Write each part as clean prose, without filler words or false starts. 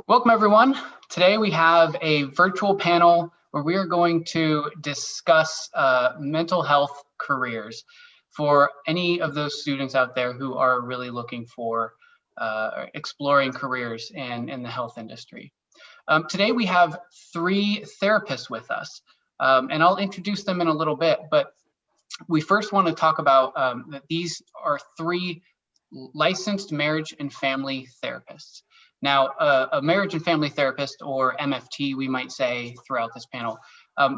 Welcome, everyone. Today we have a virtual panel where we are going to discuss mental health careers for any of those students out there who are really looking for exploring careers in the health industry. Today we have three therapists with us, and I'll introduce them in a little bit, but we first want to talk about that these are three licensed marriage and family therapists. Now, a marriage and family therapist, or MFT, we might say throughout this panel,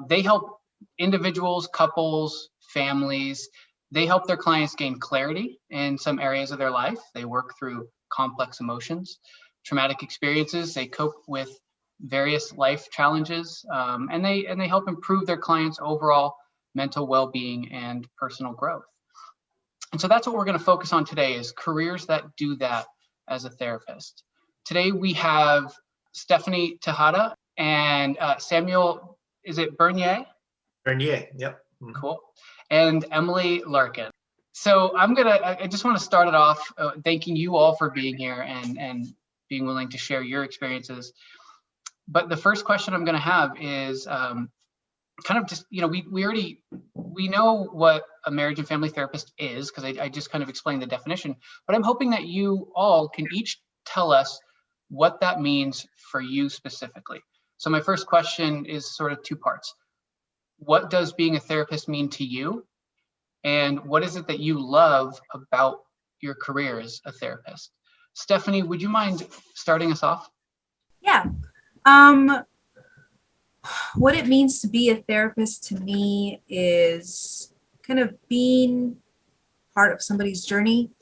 they help individuals, couples, families. They help their clients gain clarity in some areas of their life. They work through complex emotions, traumatic experiences. They cope with various life challenges, and they help improve their clients' overall mental well-being and personal growth. And so that's what we're going to focus on today, is careers that do that as a therapist. Today we have Stephanie Tejada and Samuel, is it Bernier? Bernier, yep. Cool. And Emily Larkin. So I just want to start it off thanking you all for being here and being willing to share your experiences. But the first question I'm going to have is kind of just, we know what a marriage and family therapist is, because I just kind of explained the definition, but I'm hoping that you all can each tell us what that means for you specifically. So my first question is sort of two parts. What does being a therapist mean to you? And what is it that you love about your career as a therapist? Stephanie, would you mind starting us off? Yeah. What it means to be a therapist to me is kind of being part of somebody's journey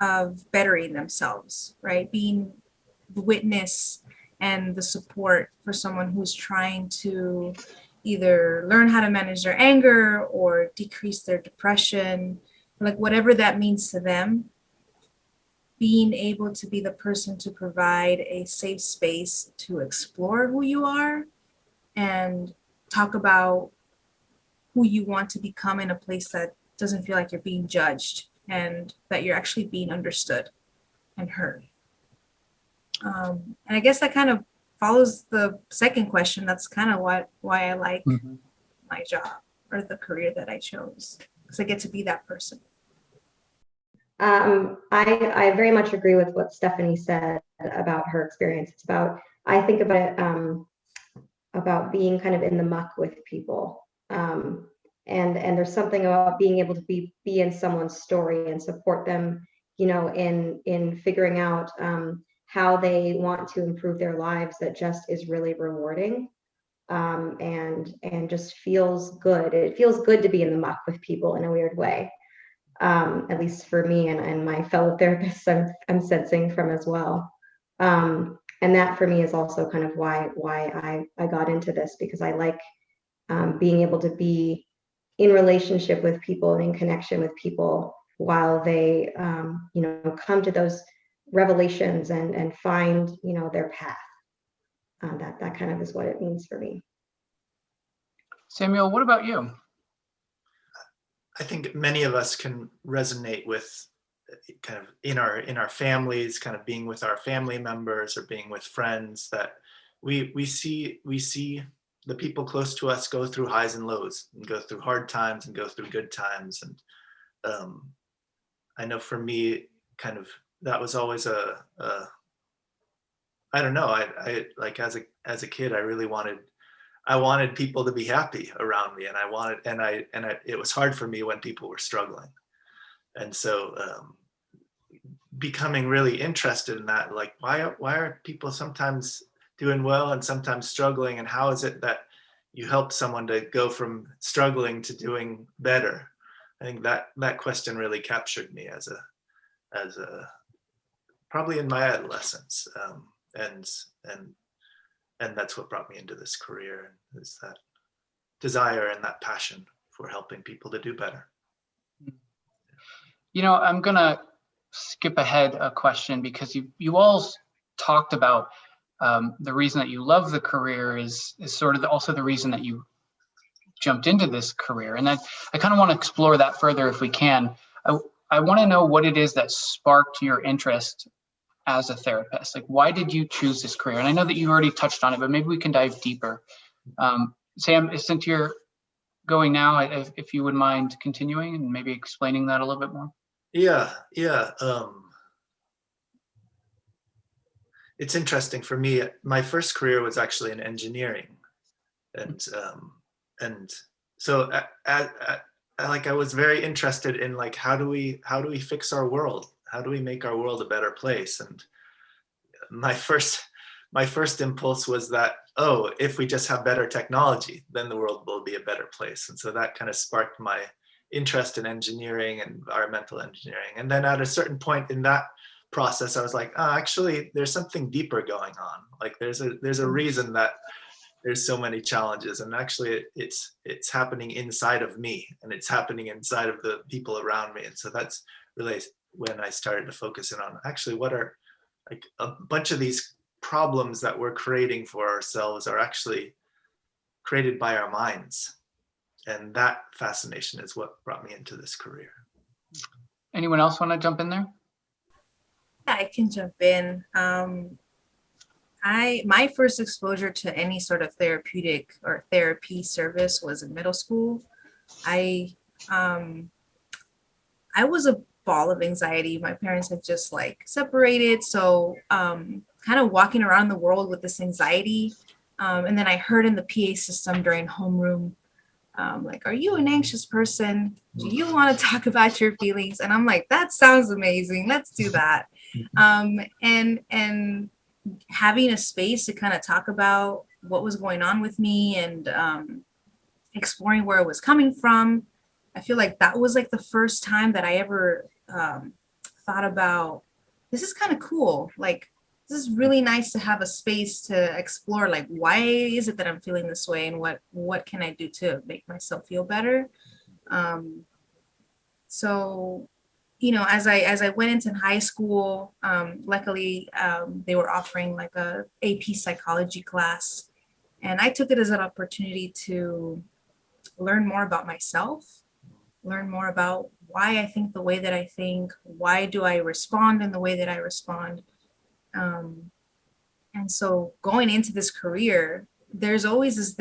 of bettering themselves, right? Being the witness and the support for someone who's trying to either learn how to manage their anger or decrease their depression, like whatever that means to them. Being able to be the person to provide a safe space to explore who you are and talk about who you want to become in a place that doesn't feel like you're being judged and that you're actually being understood and heard. And I guess that kind of follows the second question. That's kind of why I like my job or the career that I chose, because I get to be that person. I very much agree with what Stephanie said about her experience. I think about it about being kind of in the muck with people. And there's something about being able to be in someone's story and support them, in figuring out how they want to improve their lives, that just is really rewarding, and just feels good. It feels good to be in the muck with people in a weird way. At least for me and my fellow therapists, I'm sensing from as well. And that for me is also kind of why I got into this, because I like being able to be in relationship with people and in connection with people while they, come to those revelations and find, their path. That kind of is what it means for me. Samuel, what about you? I think many of us can resonate with kind of in our families, kind of being with our family members or being with friends, that we see the people close to us go through highs and lows, and go through hard times and go through good times. And I know for me, kind of that was always I don't know, I like as a kid, I really wanted people to be happy around me, and it was hard for me when people were struggling. And so becoming really interested in that, like why are people sometimes doing well and sometimes struggling, and how is it that you help someone to go from struggling to doing better? I think that question really captured me as a probably in my adolescence, and that's what brought me into this career, is that desire and that passion for helping people to do better. I'm going to skip ahead a question, because you all talked about the reason that you love the career is sort of also the reason that you jumped into this career. And I kind of want to explore that further if we can. I want to know what it is that sparked your interest as a therapist? Like, why did you choose this career? And I know that you already touched on it, but maybe we can dive deeper. Sam, since you're going now, if you would mind continuing and maybe explaining that a little bit more. Yeah. It's interesting for me. My first career was actually in engineering, and so I was very interested in like how do we fix our world? How do we make our world a better place? And my first impulse was that, oh, if we just have better technology, then the world will be a better place. And so that kind of sparked my interest in engineering and environmental engineering. And then at a certain point in that process, I was like, oh, actually, there's something deeper going on. Like there's a reason that there's so many challenges, and actually it's happening inside of me, and it's happening inside of the people around me. And so that's really when I started to focus in on actually what are like a bunch of these problems that we're creating for ourselves are actually created by our minds. And that fascination is what brought me into this career. Anyone else want to jump in there? I can jump in. My first exposure to any sort of therapeutic or therapy service was in middle school. I was a ball of anxiety. My parents had just like separated, so kind of walking around the world with this anxiety. And then I heard in the PA system during homeroom, like, are you an anxious person? Do you want to talk about your feelings? And I'm like, that sounds amazing. Let's do that. And having a space to kind of talk about what was going on with me and exploring where it was coming from. I feel like that was like the first time that I ever thought about, this is kind of cool. Like, this is really nice to have a space to explore, like, why is it that I'm feeling this way, and what can I do to make myself feel better? So, you know, as I went into high school, luckily they were offering like a AP psychology class, and I took it as an opportunity to learn more about myself, learn more about why I think the way that I think, why do I respond in the way that I respond. And so going into this career, there was always this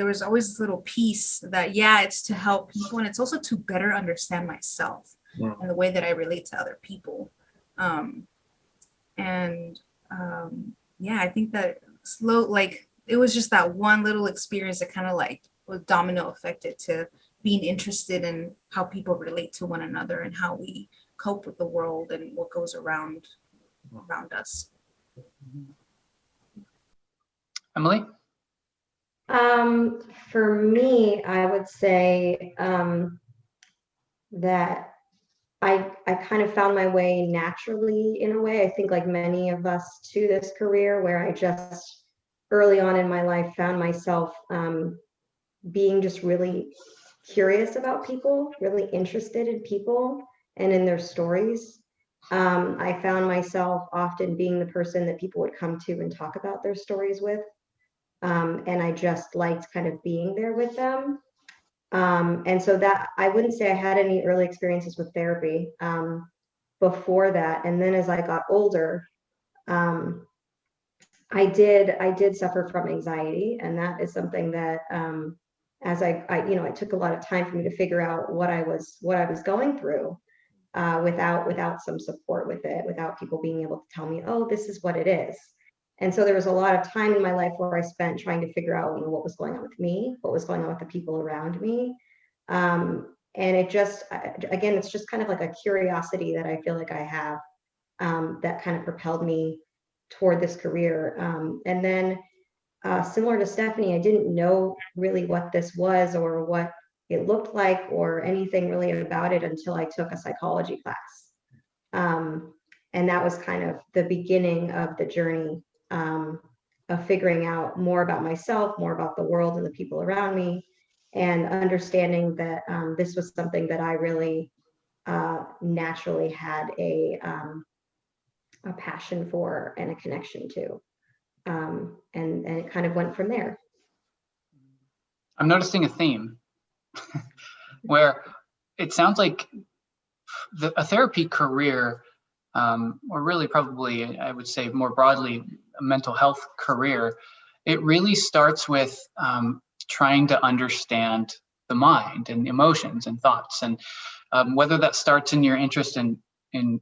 little piece that, yeah, it's to help people, and it's also to better understand myself and the way that I relate to other people. Yeah, I think that it was just that one little experience that kind of like was domino affected to being interested in how people relate to one another and how we cope with the world and what goes around us. Emily? For me, I would say that I kind of found my way naturally in a way. I think like many of us to this career, where I just early on in my life found myself being just really curious about people, really interested in people and in their stories. I found myself often being the person that people would come to and talk about their stories with. And I just liked kind of being there with them. And so that I wouldn't say I had any early experiences with therapy before that. And then as I got older, I did suffer from anxiety, and that is something that as it took a lot of time for me to figure out what I was going through without some support with it, without people being able to tell me, oh, this is what it is. And so there was a lot of time in my life where I spent trying to figure out, what was going on with me, what was going on with the people around me. And it just, again, it's just kind of like a curiosity that I feel like I have that kind of propelled me toward this career. And then similar to Stephanie, I didn't know really what this was or what it looked like or anything really about it until I took a psychology class. And that was kind of the beginning of the journey of figuring out more about myself, more about the world and the people around me, and understanding that this was something that I really naturally had a passion for and a connection to. And it kind of went from there. I'm noticing a theme where it sounds like a therapy career or really probably, I would say more broadly, a mental health career, it really starts with trying to understand the mind and emotions and thoughts. And whether that starts in your interest in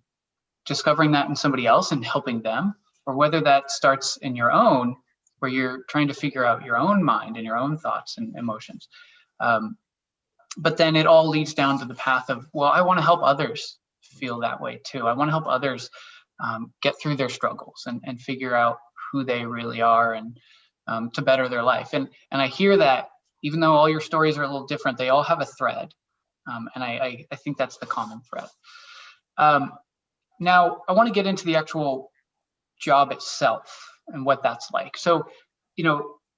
discovering that in somebody else and helping them, or whether that starts in your own, where you're trying to figure out your own mind and your own thoughts and emotions. But then it all leads down to the path of, well, I want to help others feel that way too. I want to help others get through their struggles and figure out who they really are, and to better their life. And I hear that even though all your stories are a little different, they all have a thread. And I think that's the common thread. Now, I want to get into the actual job itself and what that's like. So,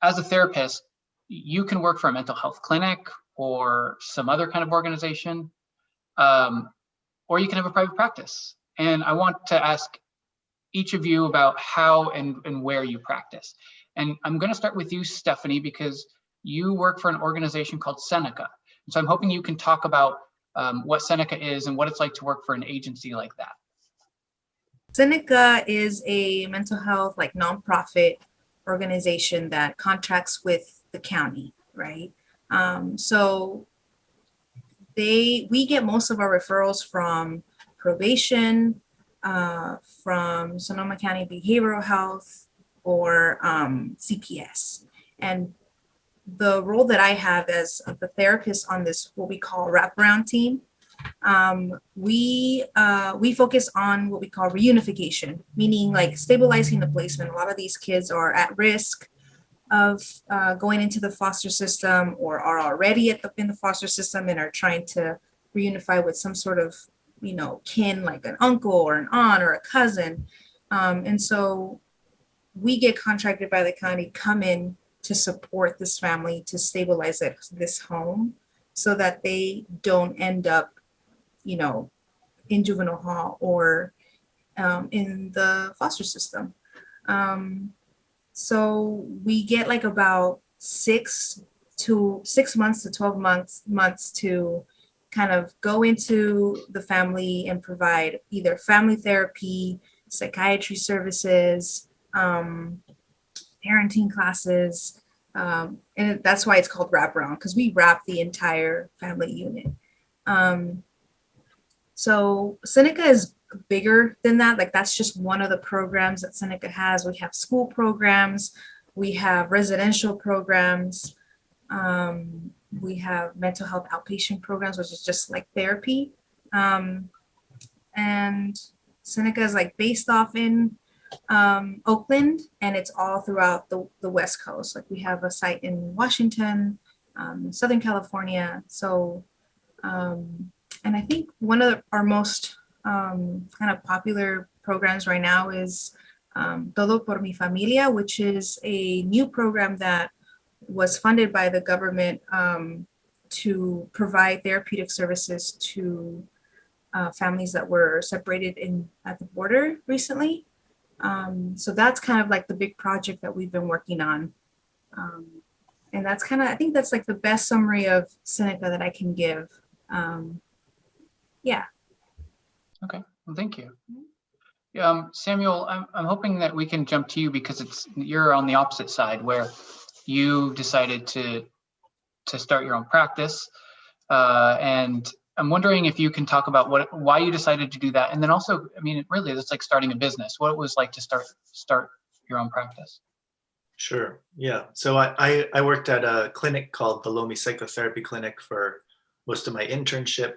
as a therapist, you can work for a mental health clinic or some other kind of organization, or you can have a private practice. And I want to ask each of you about how and where you practice. And I'm going to start with you, Stephanie, because you work for an organization called Seneca. And so I'm hoping you can talk about what Seneca is and what it's like to work for an agency like that. Seneca is a mental health nonprofit organization that contracts with the county, right? So we get most of our referrals from probation, from Sonoma County Behavioral Health, or CPS. And the role that I have as the therapist on this, what we call wraparound team, we focus on what we call reunification, meaning stabilizing the placement. A lot of these kids are at risk of going into the foster system, or are already in the foster system and are trying to reunify with some sort of kin, like an uncle or an aunt or a cousin. And so we get contracted by the county, come in to support this family, to stabilize this home, so that they don't end up in juvenile hall or in the foster system. So we get about 6 months to 12 months to kind of go into the family and provide either family therapy, psychiatry services, parenting classes. And that's why it's called wraparound, because we wrap the entire family unit. So Seneca is bigger than that. That's just one of the programs that Seneca has. We have school programs, we have residential programs, we have mental health outpatient programs, which is just like therapy. And Seneca is based off in Oakland, and it's all throughout the West Coast. We have a site in Washington, Southern California. So, and I think one of our most kind of popular programs right now is Todo por mi Familia, which is a new program that was funded by the government to provide therapeutic services to families that were separated at the border recently. So that's kind of the big project that we've been working on. And that's I think that's the best summary of Seneca that I can give. Yeah. Okay, well, thank you. Samuel, I'm hoping that we can jump to you, because you're on the opposite side, where you decided to start your own practice, and I'm wondering if you can talk about why you decided to do that, and then also, really, it's like starting a business. What it was like to start your own practice. Sure. Yeah. So I worked at a clinic called the Somatic Psychotherapy Clinic for most of my internship,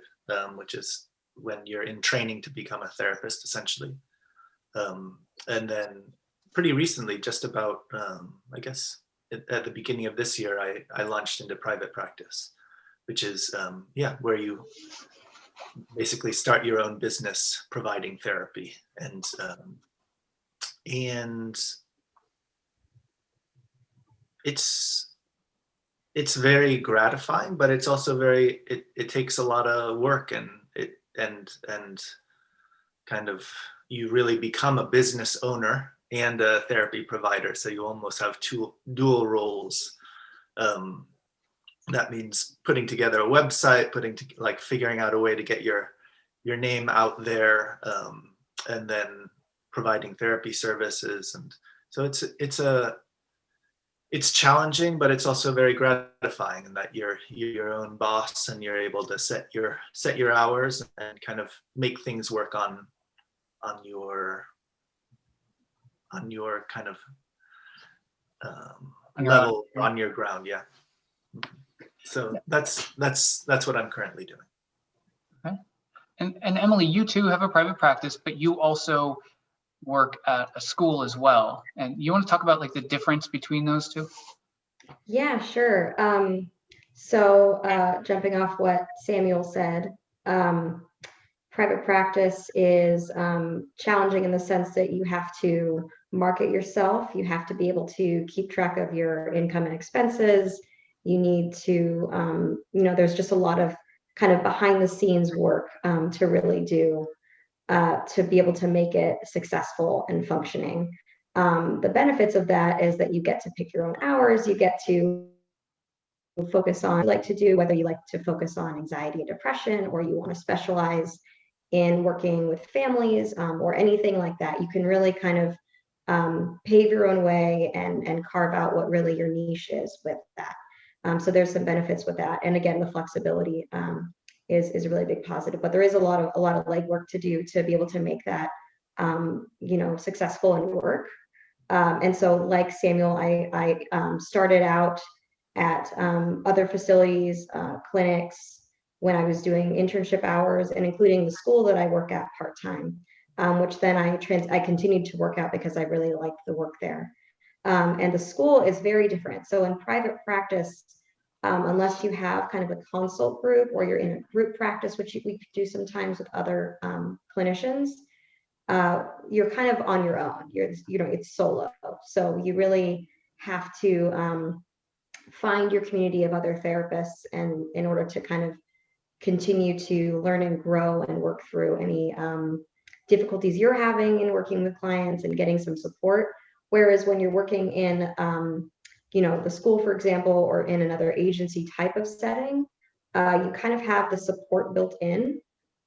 which is when you're in training to become a therapist, essentially. And then pretty recently, just about, I guess, at the beginning of this year, I launched into private practice, which is, where you basically start your own business providing therapy. And it's very gratifying, but it's also it takes a lot of work, and kind of, you really become a business owner and a therapy provider. So you almost have dual roles. That means putting together a website, figuring out a way to get your name out there, and then providing therapy services. And so it's challenging, but it's also very gratifying in that you're your own boss and you're able to set your hours and kind of make things work on your kind of level, on your ground. Yeah. So that's what I'm currently doing. Okay. And Emily, you too have a private practice, but you also work at a school as well. And you want to talk about like the difference between those two? Yeah, sure. So jumping off what Samuel said, private practice is challenging in the sense that you have to market yourself. You have to be able to keep track of your income and expenses. You need to, there's just a lot of kind of behind the scenes work to really do to be able to make it successful and functioning. The benefits of that is that you get to pick your own hours. You get to focus on what you like to do, whether you like to focus on anxiety and depression, or you want to specialize in working with families or anything like that. You can really kind of pave your own way and carve out what really your niche is with that. So there's some benefits with that. And again, the flexibility is a really big positive, but there is a lot of legwork to do to be able to make that, successful and work. And so like Samuel, I started out at other facilities, clinics, when I was doing internship hours, and including the school that I work at part-time, which then I continued to work at because I really liked the work there. And the school is very different. So in private practice, unless you have kind of a consult group or you're in a group practice, which we do sometimes with other clinicians, you're kind of on your own. It's solo. So you really have to find your community of other therapists, and in order to kind of continue to learn and grow and work through any difficulties you're having in working with clients and getting some support. Whereas when you're working in, the school, for example, or in another agency type of setting, you kind of have the support built in.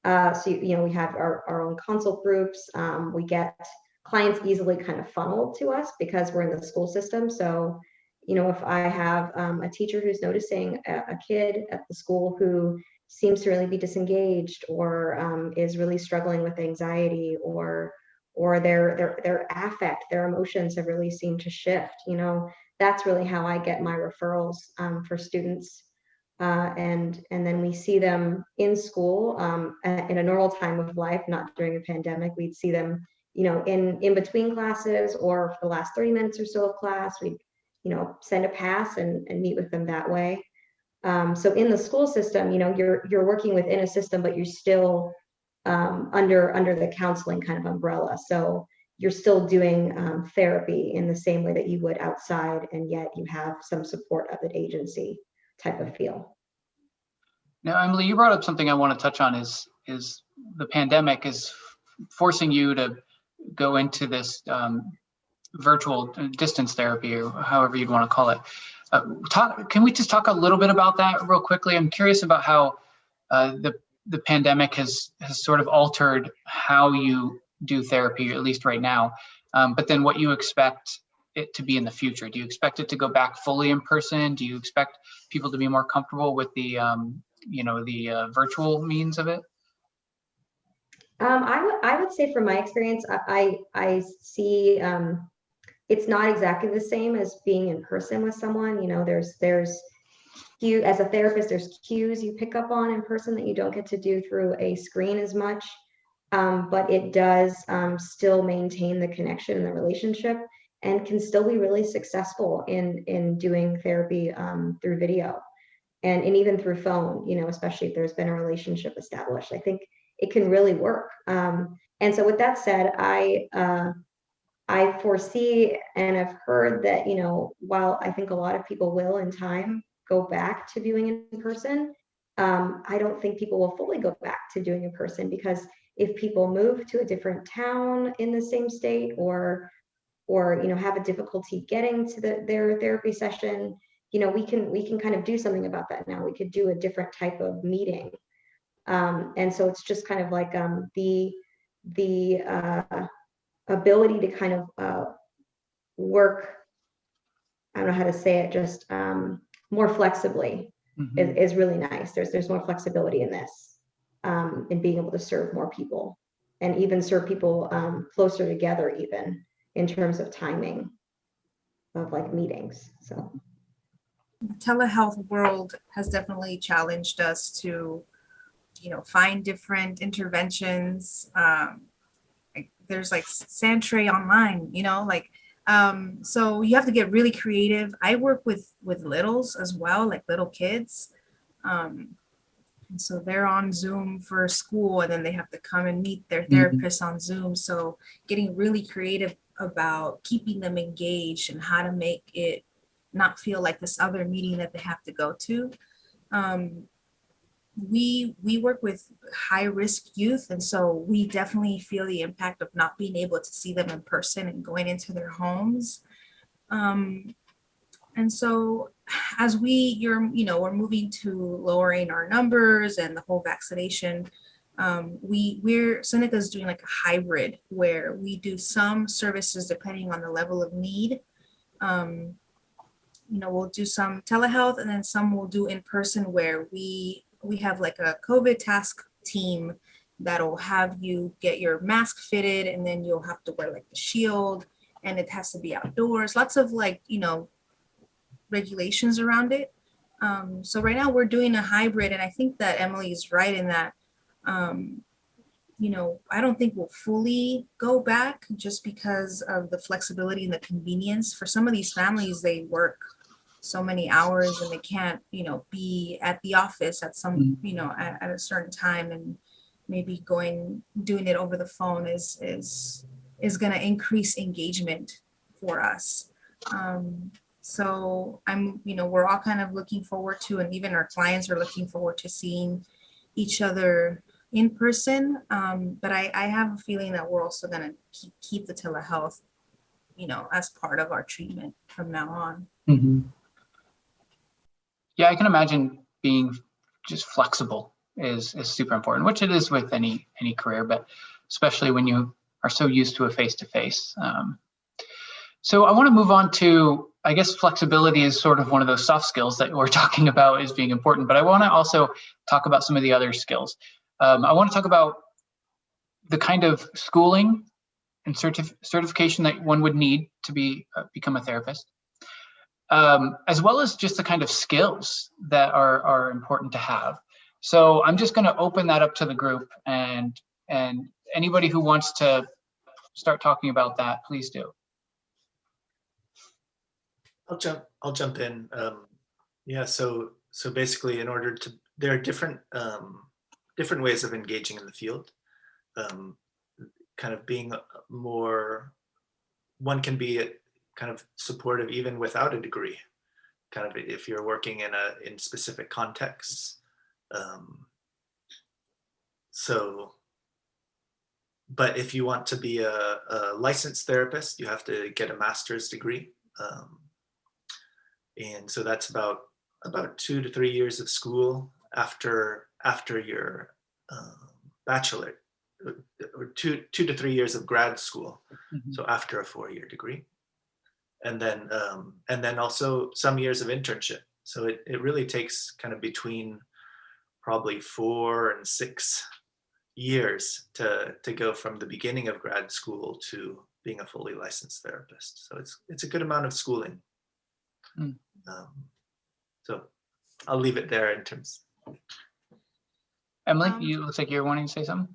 So, we have our own consult groups. We get clients easily kind of funneled to us because we're in the school system. So, if I have a teacher who's noticing a kid at the school who seems to really be disengaged, or is really struggling with anxiety, or their affect, their emotions have really seemed to shift, that's really how I get my referrals for students. And then we see them in school in a normal time of life, not during a pandemic. We'd see them, in between classes, or for the last 30 minutes or so of class, we'd, send a pass and meet with them that way. So in the school system, you're working within a system, but you're still under the counseling kind of umbrella. So you're still doing therapy in the same way that you would outside, and yet you have some support of an agency type of feel. Now, Emily, you brought up something I want to touch on is the pandemic is forcing you to go into this virtual distance therapy, or however you'd want to call it. Can we just talk a little bit about that real quickly? I'm curious about how the pandemic has sort of altered how you do therapy, at least right now, but then what you expect it to be in the future. Do you expect it to go back fully in person? Do you expect people to be more comfortable with the virtual means of it? I would say from my experience, I see it's not exactly the same as being in person with someone. There's as a therapist, there's cues you pick up on in person that you don't get to do through a screen as much. But it does still maintain the connection and the relationship, and can still be really successful in doing therapy through video and even through phone, especially if there's been a relationship established. I think it can really work. And so with that said, I foresee and I've heard that, while I think a lot of people will in time go back to viewing in person, I don't think people will fully go back to doing in person, because if people move to a different town in the same state, or have a difficulty getting to their therapy session, we can kind of do something about that now. We could do a different type of meeting. And so it's just kind of like ability to kind of work, I don't know how to say it, just more flexibly is really nice. There's more flexibility in this, in being able to serve more people, and even serve people closer together, even in terms of timing of like meetings. So the telehealth world has definitely challenged us to, find different interventions. There's like Santray online, so you have to get really creative. I work with littles as well, like little kids. And so they're on Zoom for school, and then they have to come and meet their therapist on Zoom. So getting really creative about keeping them engaged and how to make it not feel like this other meeting that they have to go to. We work with high risk youth, and so we definitely feel the impact of not being able to see them in person and going into their homes. And so as we're moving to lowering our numbers and the whole vaccination, Seneca is doing like a hybrid where we do some services depending on the level of need. We'll do some telehealth, and then some we'll do in person, where we have like a COVID task team that'll have you get your mask fitted, and then you'll have to wear like the shield, and it has to be outdoors. Lots of regulations around it. So right now we're doing a hybrid, and I think that Emily is right in that, I don't think we'll fully go back just because of the flexibility and the convenience. For some of these families, they work so many hours and they can't, be at the office at some, at a certain time, and maybe doing it over the phone is going to increase engagement for us. So we're all kind of looking forward to, and even our clients are looking forward to seeing each other in person. But I have a feeling that we're also going to keep the telehealth, as part of our treatment from now on. Yeah, I can imagine being just flexible is super important, which it is with any career, but especially when you are so used to a face-to-face. So I want to move on to, I guess flexibility is sort of one of those soft skills that we're talking about as being important, but I want to also talk about some of the other skills. I want to talk about the kind of schooling and certification that one would need to become a therapist, as well as just the kind of skills that are important to have. So I'm just going to open that up to the group, and anybody who wants to start talking about that, please do. I'll jump in. Yeah, so basically, there are different ways of engaging in the field. Kind of being one can be kind of supportive even without a degree. Kind of if you're working in specific contexts. But if you want to be a licensed therapist, you have to get a master's degree. And so that's about 2 to 3 years of school after your bachelor, or 2 to 3 years of grad school. So after a 4-year degree, and then also some years of internship. So it really takes kind of between probably 4 and 6 years to go from the beginning of grad school to being a fully licensed therapist. So it's a good amount of schooling. So I'll leave it there in terms. Emily, you looks like you're wanting to say something.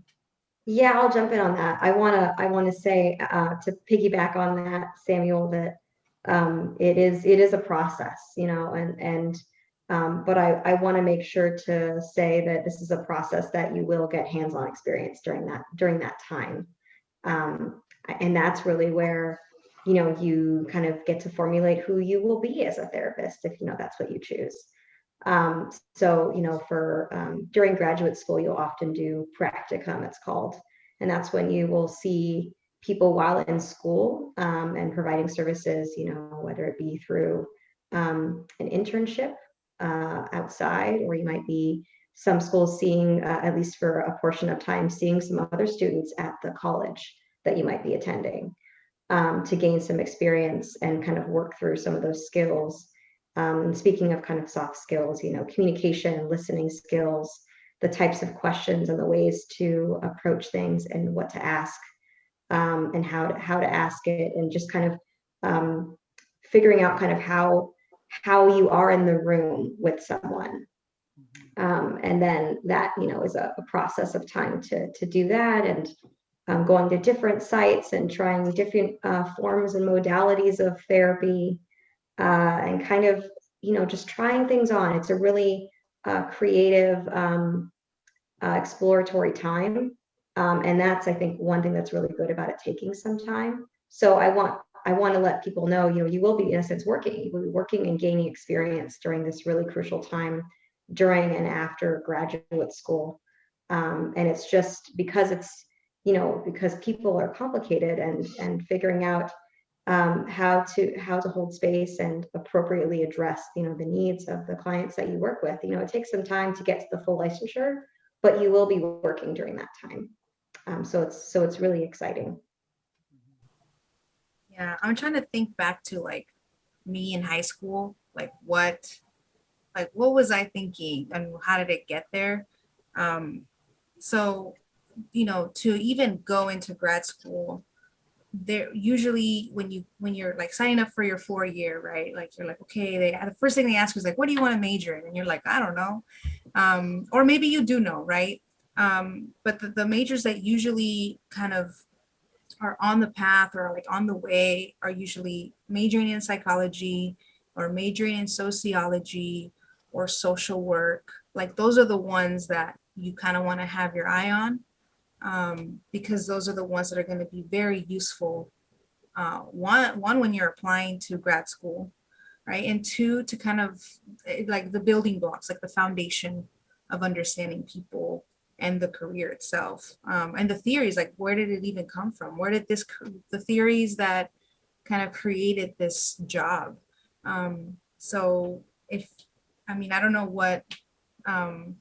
Yeah, I'll jump in on that. I want to say, to piggyback on that, Samuel, that it is a process, but I want to make sure to say that this is a process that you will get hands-on experience during that time. And that's really where, you kind of get to formulate who you will be as a therapist, if, that's what you choose. So, during graduate school, you'll often do practicum, it's called, and that's when you will see people while in school, and providing services, whether it be through an internship outside, or you might be some schools seeing, at least for a portion of time, seeing some other students at the college that you might be attending, to gain some experience and kind of work through some of those skills. Speaking of kind of soft skills, communication, listening skills, the types of questions and the ways to approach things and what to ask, and how to ask it, and just kind of figuring out kind of how you are in the room with someone. And then that, is a process of time to do that, and going to different sites and trying different forms and modalities of therapy, and kind of, just trying things on. It's a really creative, exploratory time. And that's, I think, one thing that's really good about it taking some time. So I want to let people know, you will be, in a sense, working. You will be working and gaining experience during this really crucial time during and after graduate school. And it's just because because people are complicated, and figuring out how to hold space and appropriately address, the needs of the clients that you work with. It takes some time to get to the full licensure, but you will be working during that time. So it's really exciting. Yeah, I'm trying to think back to like me in high school, what was I thinking and how did it get there? So, to even go into grad school, there usually when you're like signing up for your 4-year, right? Like you're like, okay, the first thing they ask is like, what do you want to major in? And you're like, I don't know. Or maybe you do know, right? But the majors that usually kind of are on the path or like on the way are usually majoring in psychology or majoring in sociology or social work. Like those are the ones that you kind of want to have your eye on, because those are the ones that are going to be very useful. One, when you're applying to grad school, right? And two, to kind of like the building blocks, like the foundation of understanding people and the career itself, and the theories, like where did it even come from? Where did the theories that kind of created this job? So I don't know what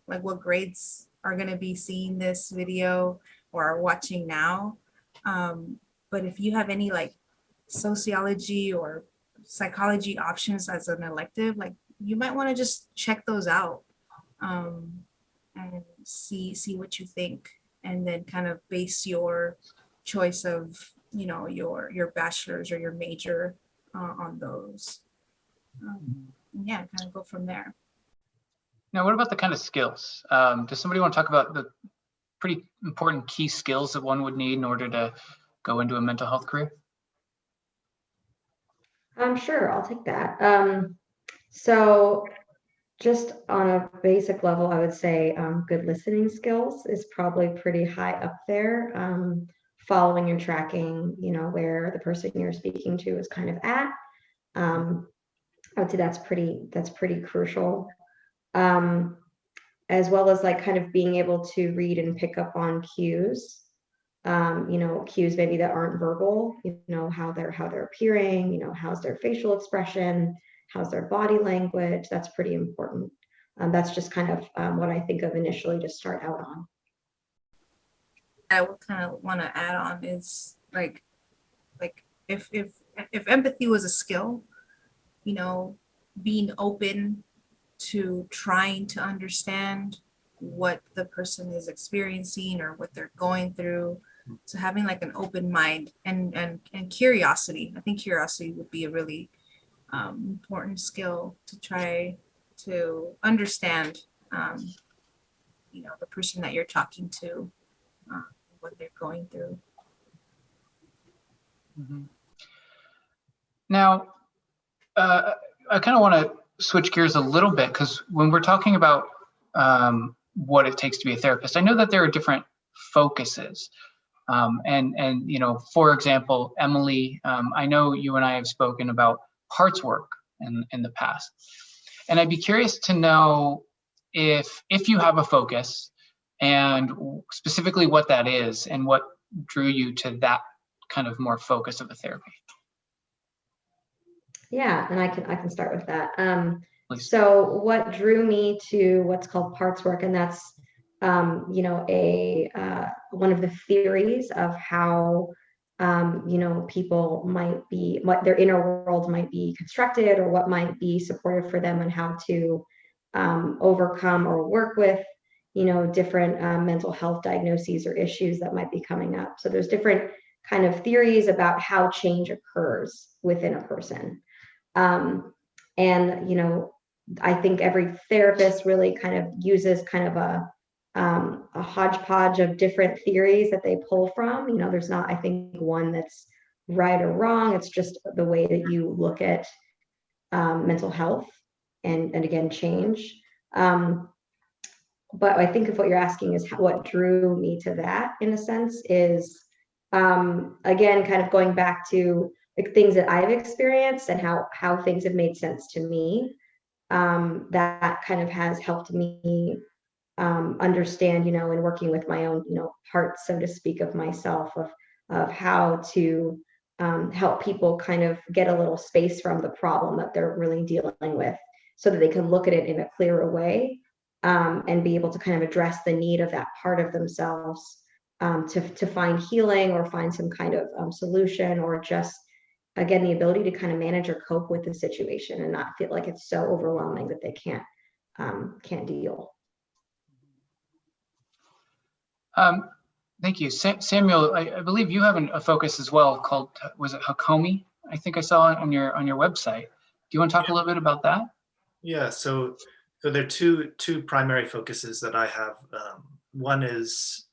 what grades are going to be seeing this video or are watching now, but if you have any like sociology or psychology options as an elective, like you might want to just check those out, and see what you think, and then kind of base your choice of your bachelor's or your major on those. Yeah, kind of go from there. Now, what about the kind of skills? Does somebody want to talk about the pretty important key skills that one would need in order to go into a mental health career? Sure, I'll take that. So just on a basic level, I would say good listening skills is probably pretty high up there. Following and tracking, where the person you're speaking to is kind of at. I would say that's pretty crucial. As well as like kind of being able to read and pick up on cues. Cues maybe that aren't verbal, how they're appearing, how's their facial expression, how's their body language. That's pretty important. That's just kind of what I think of initially to start out on. I would kind of want to add on is like if empathy was a skill, being open to trying to understand what the person is experiencing or what they're going through. So having like an open mind and curiosity. I think curiosity would be a really important skill to try to understand, the person that you're talking to, what they're going through. Mm-hmm. Now, I kind of want to switch gears a little bit, because when we're talking about what it takes to be a therapist, I know that there are different focuses. And for example, Emily, I know you and I have spoken about parts work in the past. And I'd be curious to know if you have a focus, and specifically what that is and what drew you to that kind of more focus of a therapy. Yeah, and I can start with that. please. So what drew me to what's called parts work, and that's you know, one of the theories of how you know, people might be, what their inner world might be constructed, or what might be supportive for them, and how to overcome or work with, you know, different mental health diagnoses or issues that might be coming up. So there's different kind of theories about how change occurs within a person. And, you know, I think every therapist really kind of uses kind of a hodgepodge of different theories that they pull from. You know, there's not, I think, one that's right or wrong. It's just the way that you look at mental health and again, change. But I think if what you're asking is what drew me to that, in a sense, is again, kind of going back to like things that I've experienced and how things have made sense to me. That kind of has helped me understand, you know, in working with my own, you know, part, so to speak, of myself, of how to help people kind of get a little space from the problem that they're really dealing with, so that they can look at it in a clearer way, and be able to kind of address the need of that part of themselves, to find healing or find some kind of solution, or just again the ability to kind of manage or cope with the situation and not feel like it's so overwhelming that they can't deal. Thank you. Samuel, I believe you have a focus as well called, was it Hakomi? I think I saw it on your website. Do you want to talk a little bit about that? Yeah, so there are two primary focuses that I have. One is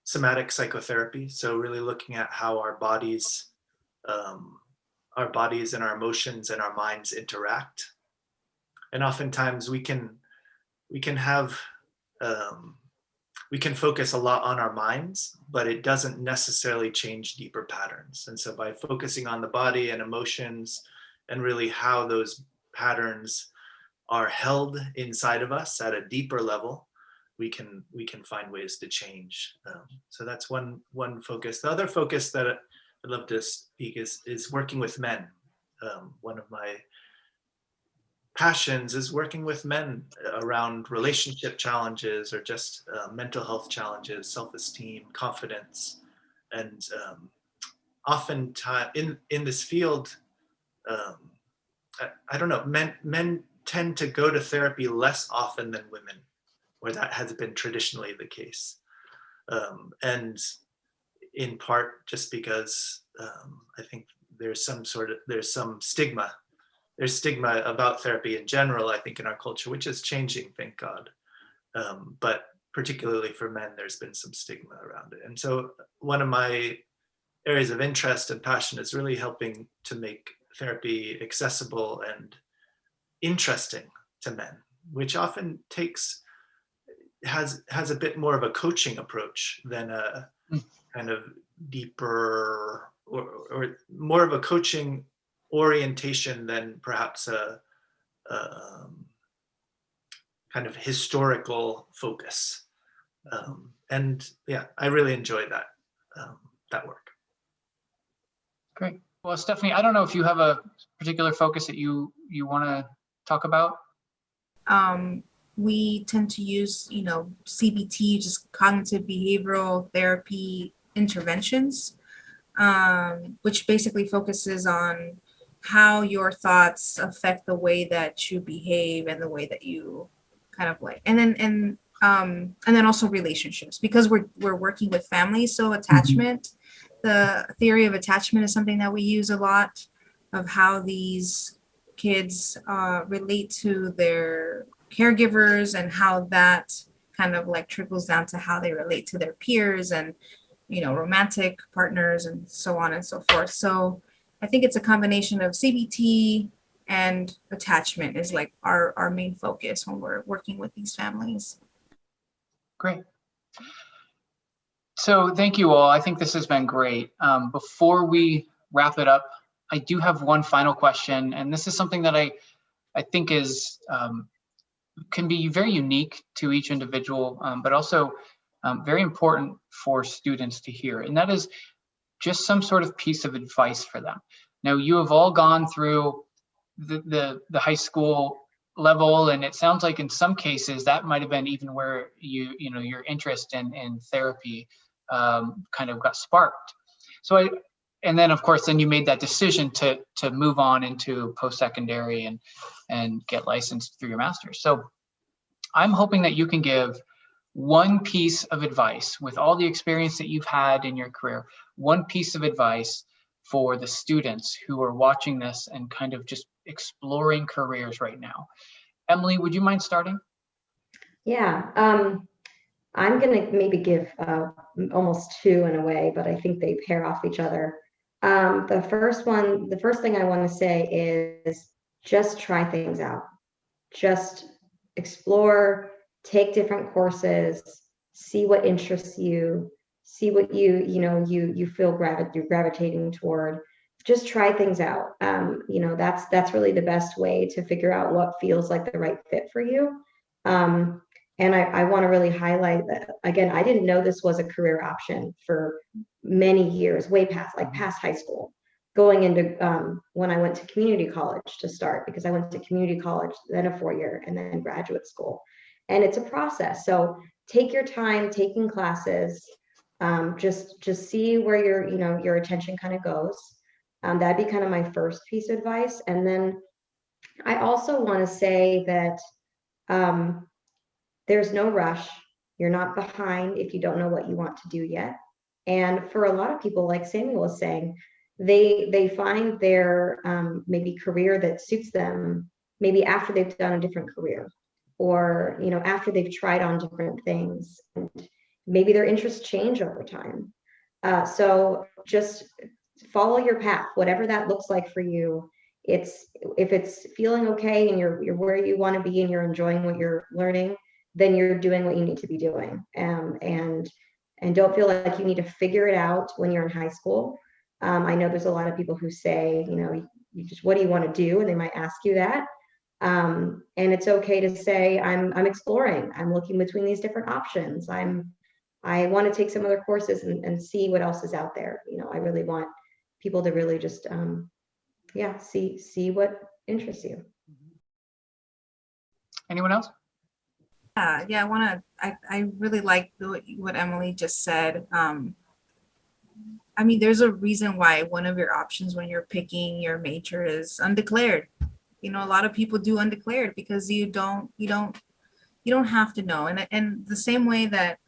somatic psychotherapy, so really looking at how our bodies and our emotions and our minds interact. And oftentimes we can have we can focus a lot on our minds, but it doesn't necessarily change deeper patterns. And so by focusing on the body and emotions and really how those patterns are held inside of us at a deeper level, we can find ways to change. So that's one focus. The other focus that I'd love to speak is working with men. One of my passions is working with men around relationship challenges, or just mental health challenges, self-esteem, confidence. And oftentimes in this field, I don't know, men tend to go to therapy less often than women, where that has been traditionally the case. And in part just because I think there's some stigma. There's stigma about therapy in general, I think, in our culture, which is changing, thank God. But particularly for men, there's been some stigma around it. And so one of my areas of interest and passion is really helping to make therapy accessible and interesting to men, which often has a bit more of a coaching approach than a kind of deeper or more of a coaching orientation than perhaps a kind of historical focus. And yeah, I really enjoy that work. Great. Well, Stephanie, I don't know if you have a particular focus that you want to talk about. We tend to use, you know, CBT, just cognitive behavioral therapy interventions, which basically focuses on how your thoughts affect the way that you behave and the way that you kind of like, and then also relationships, because we're working with families. So attachment, the theory of attachment is something that we use a lot, of how these kids relate to their caregivers, and how that kind of like trickles down to how they relate to their peers and, you know, romantic partners and so on and so forth. So I think it's a combination of CBT and attachment is like our main focus when we're working with these families. Great. So thank you all. I think this has been great. Before we wrap it up, I do have one final question, and this is something that I think is can be very unique to each individual, but also very important for students to hear, and that is just some sort of piece of advice for them. Now, you have all gone through the high school level, and it sounds like in some cases that might have been even where your interest in therapy kind of got sparked. And then of course, then you made that decision to move on into post-secondary and get licensed through your master's. So I'm hoping that you can give one piece of advice with all the experience that you've had in your career, one piece of advice for the students who are watching this and kind of just exploring careers right now. Emily, would you mind starting? Yeah, I'm going to maybe give almost two in a way, but I think they pair off each other. The first thing I want to say is just try things out. Just explore, take different courses, see what interests you, see what you feel you're gravitating toward. Just try things out. That's really the best way to figure out what feels like the right fit for you. And I want to really highlight that, again, I didn't know this was a career option for many years, way past high school, going into when I went to community college to start, because I went to community college, then a 4-year, and then graduate school. And it's a process. So take your time taking classes, just see where your attention kind of goes. That'd be kind of my first piece of advice. And then I also want to say that there's no rush. You're not behind if you don't know what you want to do yet. And for a lot of people, like Samuel was saying, they find their maybe career that suits them maybe after they've done a different career, or after they've tried on different things, and maybe their interests change over time. So just follow your path, whatever that looks like for you. If it's feeling okay and you're where you want to be and you're enjoying what you're learning, then you're doing what you need to be doing. And don't feel like you need to figure it out when you're in high school. I know there's a lot of people who say, you just, what do you want to do? And they might ask you that. And it's okay to say, I'm exploring, I'm looking between these different options. I want to take some other courses and see what else is out there. I really want people to really just, see what interests you. Anyone else? Yeah, I really like what Emily just said. I mean, there's a reason why one of your options when you're picking your major is undeclared. A lot of people do undeclared because you don't have to know. And the same way that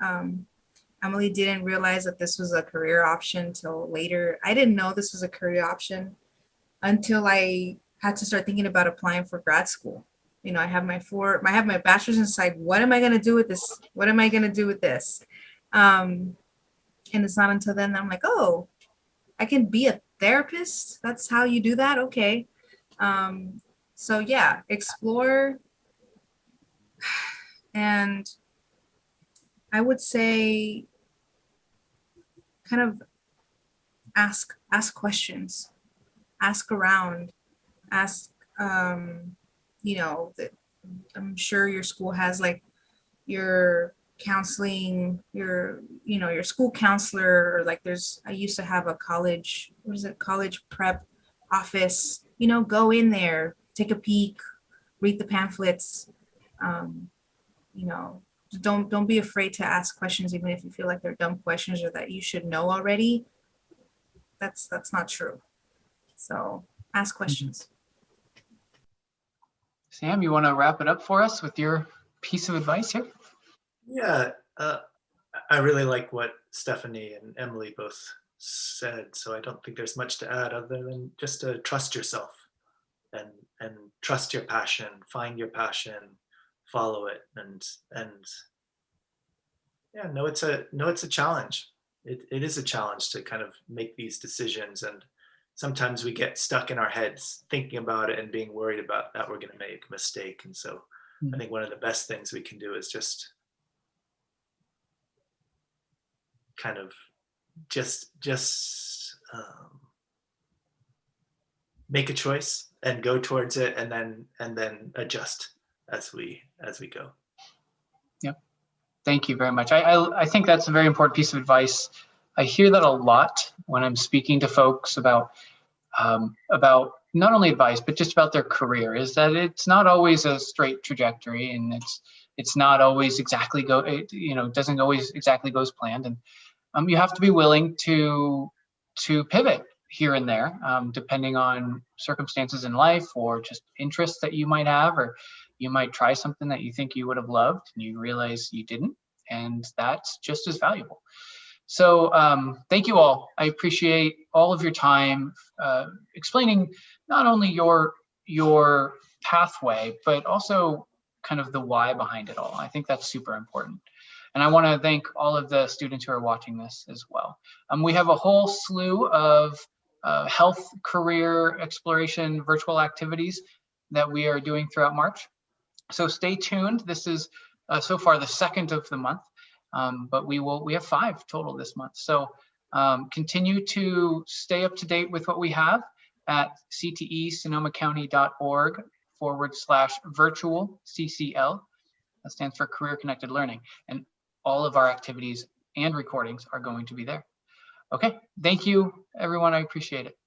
Emily didn't realize that this was a career option till later. I didn't know this was a career option until I had to start thinking about applying for grad school. I have my bachelor's in psych. What am I going to do with this? What am I going to do with this? And it's not until then that I'm like, oh, I can be a therapist. That's how you do that. Okay. So yeah, explore. And I would say kind of ask questions, ask around, ask, I'm sure your school has like your counseling, your school counselor, or like I used to have a college prep office, go in there, take a peek, read the pamphlets, don't be afraid to ask questions, even if you feel like they're dumb questions or that you should know already. That's not true. So ask questions. Sam, you want to wrap it up for us with your piece of advice here? Yeah, I really like what Stephanie and Emily both said, so I don't think there's much to add other than just to trust yourself and trust your passion, find your passion, follow it, and yeah, know it's a challenge. It is a challenge to kind of make these decisions, and sometimes we get stuck in our heads thinking about it and being worried about that we're going to make a mistake. And so I think one of the best things we can do is just kind of just make a choice and go towards it, and then adjust as we go. Yep. Thank you very much. I think that's a very important piece of advice. I hear that a lot when I'm speaking to folks about not only advice, but just about their career, is that it's not always a straight trajectory, and it's not always exactly doesn't always exactly go as planned, and you have to be willing to pivot here and there, depending on circumstances in life or just interests that you might have, or you might try something that you think you would have loved and you realize you didn't, and that's just as valuable. So thank you all. I appreciate all of your time explaining not only your pathway, but also kind of the why behind it all. I think that's super important. And I want to thank all of the students who are watching this as well. We have a whole slew of health career exploration virtual activities that we are doing throughout March. So stay tuned. This is so far the second of the month, but we have 5 total this month. So continue to stay up to date with what we have at ctesonomacounty.org/virtual CCL. That stands for Career Connected Learning. And all of our activities and recordings are going to be there. Okay, thank you, everyone. I appreciate it.